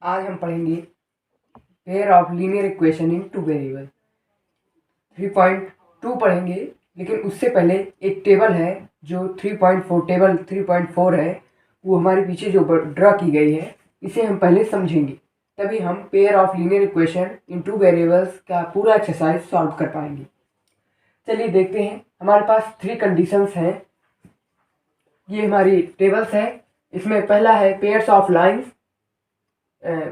आज हम पढ़ेंगे pair of linear equation in two variable 3.2 पढ़ेंगे। लेकिन उससे पहले एक टेबल है जो 3.4 टेबल 3.4 है, वो हमारे पीछे जो ड्रा की गई है, इसे हम पहले समझेंगे, तभी हम pair of linear equation in two variables का पूरा एक्सरसाइज सॉल्व कर पाएंगे। चलिए देखते हैं। हमारे पास 3 कंडीशंस हैं। ये हमारी टेबल्स है। इसमें पहला है पेयर्स ऑफ लाइंस,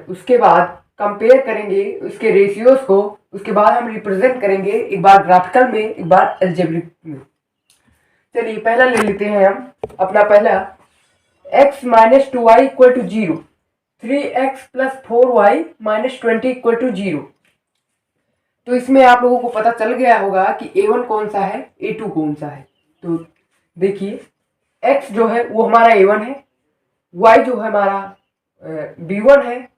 उसके बाद कंपेयर करेंगे उसके रेशियोज को, उसके बाद हम रिप्रेजेंट करेंगे, एक बार ग्राफिकल में, एक बार अलजेब्रिक में। चलिए पहला ले लेते हैं हम अपना पहला x minus 2y equal to 0, 3x plus 4y minus 20 equal to 0। तो इसमें आप लोगों को पता चल गया होगा कि a1 कौन सा है, a2 कौन सा है। तो देखिए x जो है वो हमारा a1 है, y जो है हमारा b1 है,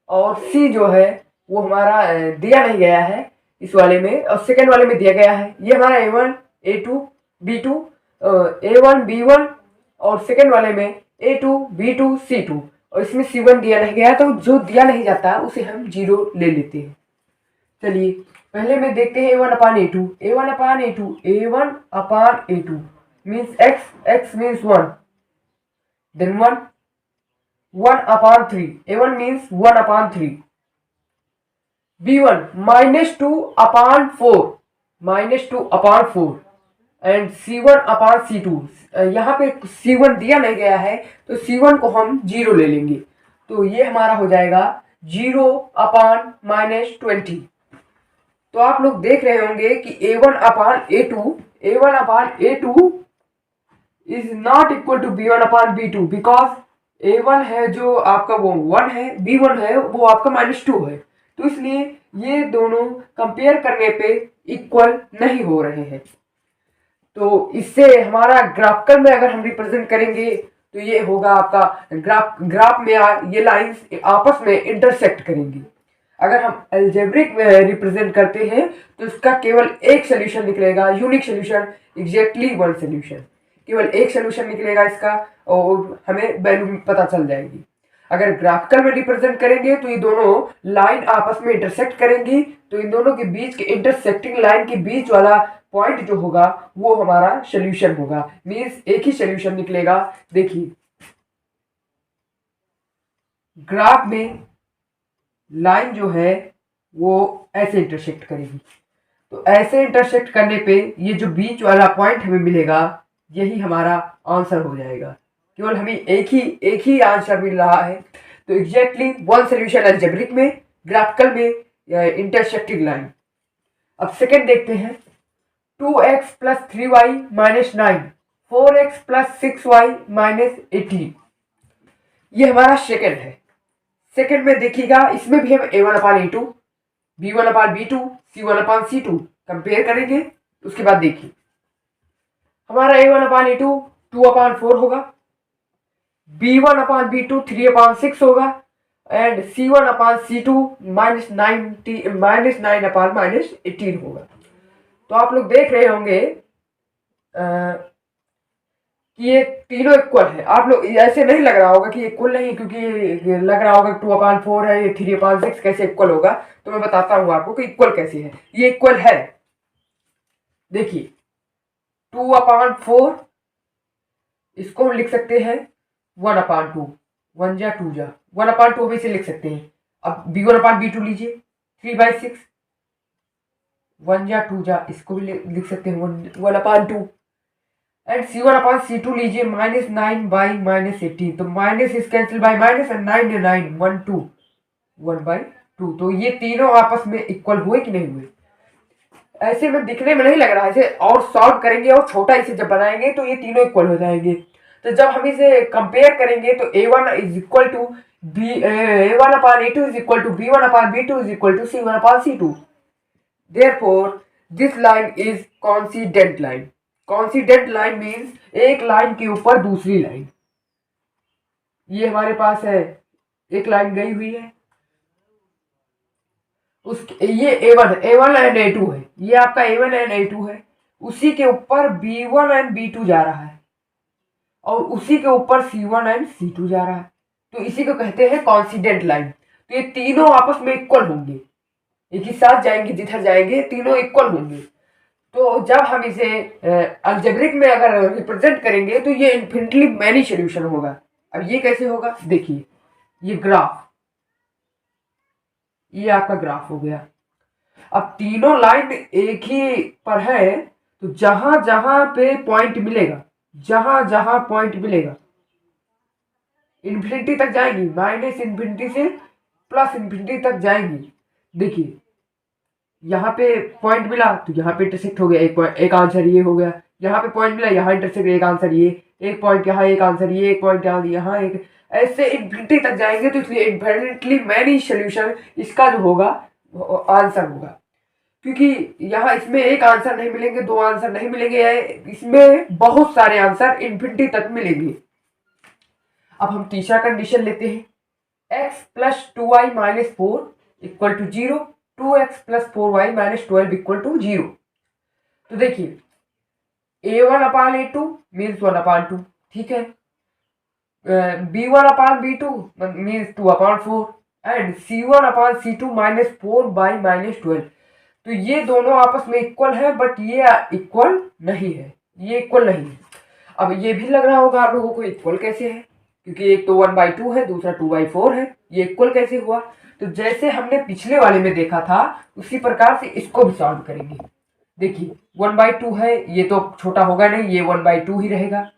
और c जो है वो हमारा दिया नहीं गया है इस वाले में, और सेकेंड वाले में दिया गया है। ये हमारा a1 a2 b2, a1 b1, और सेकेंड वाले में a2 b2 c2, और इसमें c1 दिया नहीं गया, तो जो दिया नहीं जाता उसे हम 0 ले लेते हैं। चलिए पहले में देखते हैं a1 upon a2, a1 upon a2, a1 upon a2 means x means 1, then 1 upon 3, a1 means 1 upon 3, b1 minus 2 upon 4, minus 2 upon 4, and c1 upon c2। यहाँ पे c1 दिया नहीं गया है, तो c1 को हम 0 ले लेंगे, तो ये हमारा हो जाएगा 0 अपान माइनस 20। तो आप लोग देख रहे होंगे कि a1 upon a2 is not equal to b1 upon b2, because a1 है जो आपका वो 1 है, b1 है वो आपका -2 है, तो इसलिए ये दोनों कंपेयर करने पे इक्वल नहीं हो रहे हैं। तो इससे हमारा ग्राफिकल में अगर हम रिप्रेजेंट करेंगे तो ये होगा आपका ग्राफ में ये लाइंस आपस में इंटरसेक्ट करेंगी। अगर हम अलजेब्रिक में रिप्रेजेंट करते हैं तो इसका केवल एक सोल्यूशन निकलेगा, unique solution, exactly one solution, केवल एक सोल्यूशन निकलेगा इसका, और हमें वैल्यू पता चल जाएगी। अगर ग्राफिकल में रिप्रेजेंट करेंगे तो ये दोनों लाइन आपस में इंटरसेक्ट करेंगी, तो इन दोनों के बीच के इंटरसेक्टिंग लाइन के बीच वाला पॉइंट जो होगा वो हमारा सोल्यूशन होगा, मीन्स एक ही सोल्यूशन निकलेगा। देखिए ग्राफ में लाइन जो है वो ऐसे इंटरसेक्ट करेगी, तो ऐसे इंटरसेक्ट करने पे ये जो बीच वाला पॉइंट हमें मिलेगा यही हमारा आंसर हो जाएगा। केवल हमें एक ही आंसर मिल रहा है, तो एग्जैक्टली वन सोल्यूशन अलजेब्रिक में, ग्राफिकल में इंटरसेक्टिंग लाइन। अब सेकंड देखते हैं 2x plus 3y minus 9, 4x plus 6y minus 18। ये हमारा सेकंड है। सेकंड में देखिएगा इसमें भी हम a1 upon a2, b1 upon b2, c1 upon c2 compare करेंगे। उसके बाद देखिए हमारा a1 अपान a2 2 अपान 4 होगा, b1 अपान b2 3 अपान 6 होगा, एंड c1 अपान c2 -9 अपान -18 होगा। तो आप लोग देख रहे होंगे कि ये तीनों इक्वल है। आप लोग ऐसे नहीं लग रहा होगा कि इक्वल नहीं, क्योंकि लग रहा होगा 2 अपान 4 है, ये 3 अपान 6 कैसे इक्वल होगा। तो मैं बताता हूँ आपको कि इक्वल कैसे है। ये इक्वल है, देखिए 2 अपान 4 इसको हम लिख सकते हैं 1 अपान 2, 1 जा 2 जा, 1 अपान 2 हम इसे लिख सकते हैं। अब b1 अपान b2 लीजिए 3/6, 1 जा 2 जा, इसको भी लिख सकते हैं 1 अपान 2, एंड c1 अपान c2 लीजिए -9 बाई -18, तो minus is cancel by minus, and 9 9 1 2 1/2। तो ये तीनों आपस में इक्वल हुए कि नहीं हुए? ऐसे में दिखने में नहीं लग रहा है, इसे और सॉल्व करेंगे और छोटा इसे जब बनाएंगे तो ये तीनों इक्वल हो जाएंगे। तो जब हम इसे कंपेयर करेंगे तो a1 is equal to a1 upon a2 is equal to b1 upon b2 is equal to c1 upon c2। Therefore this line is coincident line. Coincident line means एक लाइन के ऊपर दूसरी लाइन। ये हमारे पास है, एक लाइन गई हुई है, ये a1 एंड a2 है, ये आपका a1 एंड a2 है, उसी के ऊपर b1 एंड b2 जा रहा है, और उसी के ऊपर c1 एंड c2 जा रहा है, तो इसी को कहते हैं कॉन्सिडेंट लाइन। तो ये तीनों आपस में इक्वल होंगे, एक ही साथ जाएंगे, जिधर जाएंगे तीनों इक्वल होंगे। तो जब हम इसे अलजेब्रिक में अगर रिप्रेजेंट करेंगे तो ये इन्फिनिटली मैनी सॉल्यूशन होगा। अब ये कैसे होगा, देखिए ये ग्राफ, ये आपका ग्राफ हो गया। अब तीनों लाइन एक ही पर है, तो जहां जहां पे पॉइंट मिलेगा, जहां जहां पॉइंट मिलेगा इन्फिनिटी तक जाएंगी, माइनस इन्फिनिटी से प्लस इन्फिनिटी तक जाएंगी। देखिए यहाँ पे पॉइंट मिला तो यहाँ पे इंटरसेक्ट हो गया, एक आंसर ये हो गया। यहाँ पे पॉइंट मिला, यहाँ इंटरसेक्ट, एक आंसर ये, एक पॉइंट यहाँ, एक आंसर ये, एक पॉइंट यहाँ एक, ऐसे इन्फिनिटी तक जाएंगे। तो इसलिए इन्फिनिटली मैनी सॉल्यूशन इसका जो होगा आंसर होगा, क्योंकि यहाँ इसमें एक आंसर नहीं मिलेंगे, दो आंसर नहीं मिलेंगे, इसमें बहुत सारे आंसर इन्फिनिटी तक मिलेंगे। अब हम तीसरा कंडीशन लेते हैं, x plus 2y minus 4 equal to 0, 2x plus 4y minus 12 equal to 0। तो देखिए a1 अपान a2 मीन्स 1 अपान 2, ठीक है, b1 upon b2 means 2 upon 4 and c1 upon c2 minus 4 by minus 12। तो ये दोनों आपस में इक्वल है, बट ये इक्वल नहीं है, ये इक्वल नहीं है। अब ये भी लग रहा होगा आप लोगों को इक्वल कैसे है, क्योंकि एक तो 1/2 है, दूसरा 2/4 है, ये इक्वल कैसे हुआ। तो जैसे हमने पिछले वाले में देखा था उसी प्रकार से इसको भी सॉल्व करेंगे। देखिए 1/2 है, ये तो छोटा होगा नहीं, ये 1/2 ही रहेगा।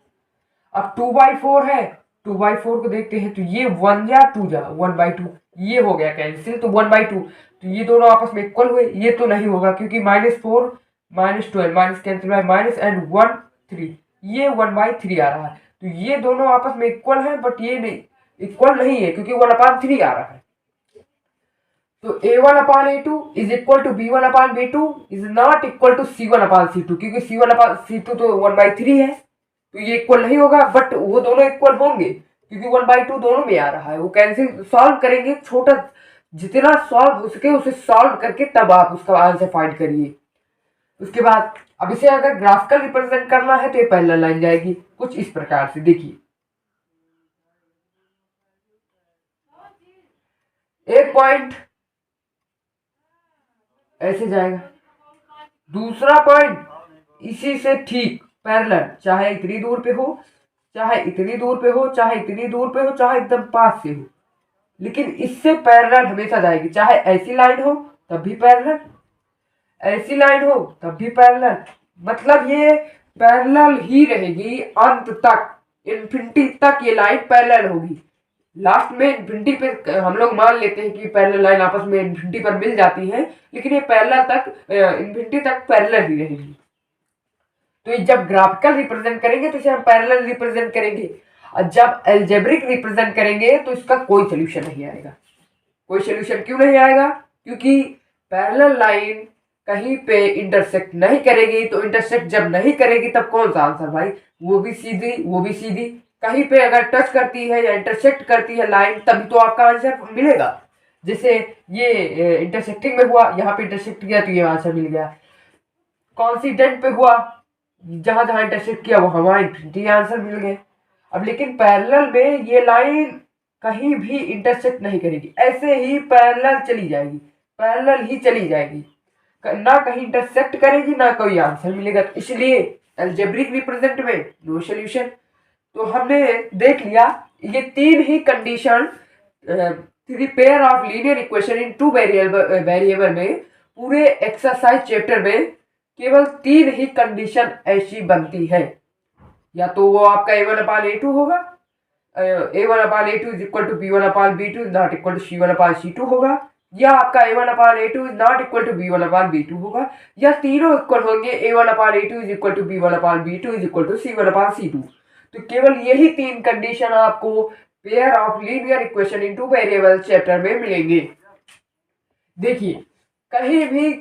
अब 2/4 है, 2/4 को देखते हैं, तो ये 1 जा 2 जा 1/2, ये हो गया कैंसिल, तो 1/2। तो ये दोनों आपस में इक्वल हुए, ये तो नहीं होगा क्योंकि -4 -12 minus cancel bye minus and 1 3, ये 1/3 आ रहा है। तो ये दोनों आपस में इक्वल है, बट ये नहीं इक्वल नहीं है क्योंकि 1/3 आ रहा है। तो a1 upon a2 is equal to b1 upon b2 is not equal to c1 upon c2, क्योंकि c1 अपान c2 तो 1/3 है, तो ये इक्वल नहीं होगा, बट वो दोनों इक्वल होंगे क्योंकि 1/2 दोनों में आ रहा है। वो कैंसिल सॉल्व करेंगे, छोटा जितना सॉल्व हो सके उसे सॉल्व करके तब आप उसका आंसर फाइंड करिए। उसके बाद अब इसे अगर ग्राफिकल रिप्रेजेंट करना है तो ये पैरेलल लाइन जाएगी कुछ इस प्रकार से। देखिए एक पॉइंट ऐसे जाएगा, दूसरा पॉइंट इसी से ठीक पैरेलल, चाहे इतनी दूर पे हो, चाहे इतनी दूर पे हो, चाहे इतनी दूर पे हो, चाहे एकदम पास से हो, लेकिन इससे पैरेलल हमेशा जाएगी। चाहे ऐसी लाइन हो तब भी पैरेलल, ऐसी लाइन हो तब भी पैरेलल, मतलब ये पैरेलल ही रहेगी अंत तक, इन्फिनिटी तक ये लाइन पैरेलल होगी। लास्ट में इन्फिनिटी पे हम लोग मान लेते हैं कि पैरेलल लाइन आपस में इन्फिनिटी पर मिल जाती है, लेकिन ये पैरेलल तक इन्फिनिटी तक पैरेलल ही रहेगी। तो ये जब ग्राफिकल रिप्रेजेंट करेंगे तो इसे हम पैरेलल रिप्रेजेंट करेंगे, और जब अलजेब्रिक रिप्रेजेंट करेंगे तो इसका कोई सोल्यूशन नहीं आएगा। कोई सोल्यूशन क्यों नहीं आएगा, क्योंकि पैरेलल लाइन कहीं पे इंटरसेक्ट नहीं करेगी। तो इंटरसेक्ट जब नहीं करेगी तब कौन सा आंसर भाई, वो भी सीधी वो भी सीधी, कहीं पे अगर टच करती है या इंटरसेक्ट करती है लाइन तभी तो आपका आंसर मिलेगा। जैसे ये इंटरसेक्टिंग में हुआ, यहाँ पे इंटरसेक्ट किया तो ये आंसर मिल गया। कॉन्सिडेंट पे हुआ, जहां जहां इंटरसेक्ट किया वो हमारा इन्फिनिटी आंसर मिल गए। अब लेकिन पैरेलल में ये लाइन कहीं भी इंटरसेक्ट नहीं करेगी, ऐसे ही पैरेलल चली जाएगी, पैरेलल ही चली जाएगी, ना कहीं इंटरसेक्ट करेगी ना कोई आंसर मिलेगा। तो इसलिए अलजेब्रिक रिप्रेजेंट में नो सॉल्यूशन। तो हमने देख लिया ये तीन ही condition three pair of linear equation in two variable में पूरे एक्सरसाइज चैप्टर में केवल तीन ही कंडीशन ऐसी बनती है। या तो वो आपका a1 अपान a2 होगा, a1 upon a2 is equal to b1 upon b2 is not equal to c1 upon c2 होगा, या आपका a1 upon a2 is not equal to b1 upon b2 होगा, या तीनों इक्वल होंगे a1 upon a2 is equal to b1 upon b2 is equal to c1 upon c2। तो केवल यही तीन कंडीशन आपको pair of linear equation in two variable chapter में मिलेंगे। देखिए कहीं भी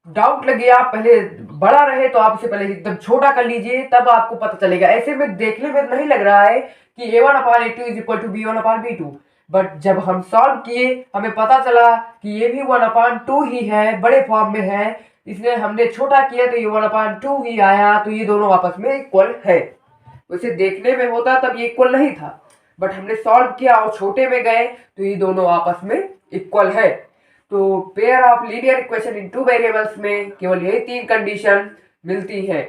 डाउट लगे, आप पहले बड़ा रहे तो आप इसे पहले एकदम छोटा कर लीजिए, तब आपको पता चलेगा। ऐसे में देखने में नहीं लग रहा है कि a1 upon a2 is equal to b1 upon b2, but जब हम सॉल्व किए हमें पता चला कि ये भी 1/2 ही है, बड़े फॉर्म में है, इसलिए हमने छोटा किया तो ये 1/2 ही आया। तो ये दोनों आपस में इक्वल है। वैसे देखने में होता तब ये इक्वल नहीं था, बट हमने सॉल्व किया और छोटे में गए तो ये दोनों आपस में इक्वल है। तो pair of linear equation in two variables में केवल यही 3 कंडीशन मिलती है।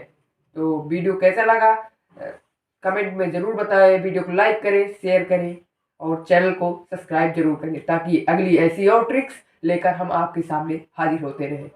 तो वीडियो कैसा लगा कमेंट में ज़रूर बताएं, वीडियो को लाइक करें, शेयर करें और चैनल को सब्सक्राइब जरूर करें ताकि अगली ऐसी और ट्रिक्स लेकर हम आपके सामने हाजिर होते रहें।